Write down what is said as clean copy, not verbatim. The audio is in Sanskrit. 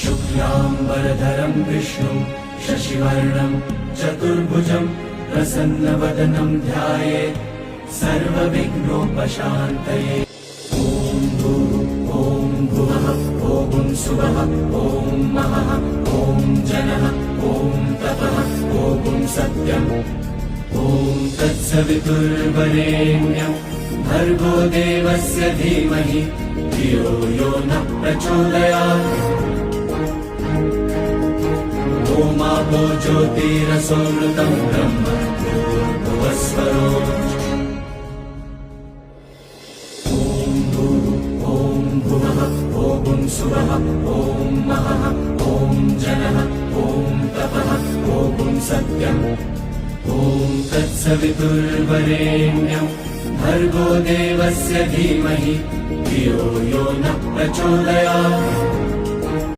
शुक्लाम्बरधरं विष्णुं शशिवर्णं चतुर्भुजं प्रसन्नवदनं ध्यायेत् सर्वविघ्नोपशान्तये। ॐ भुवः ॐ सुवः ॐ महः ॐ जनः ॐ तपः ॐ सत्यम्। ॐ तत्सवितुर्वरेण्यं भर्गो देवस्य धीमहि धियो यो नः प्रचोदयात्। ओमापो ज्योतिरसोमृतं ब्रह्म भूर्भुवस्वरो। ॐ भुवः ॐ सुवः ॐ महः ॐ जनः ॐ तपः ॐ सत्यम्। ॐ तत्सवितुर्वरेण्यं भर्गो देवस्य धीमहि धियो यो नः प्रचोदयात्।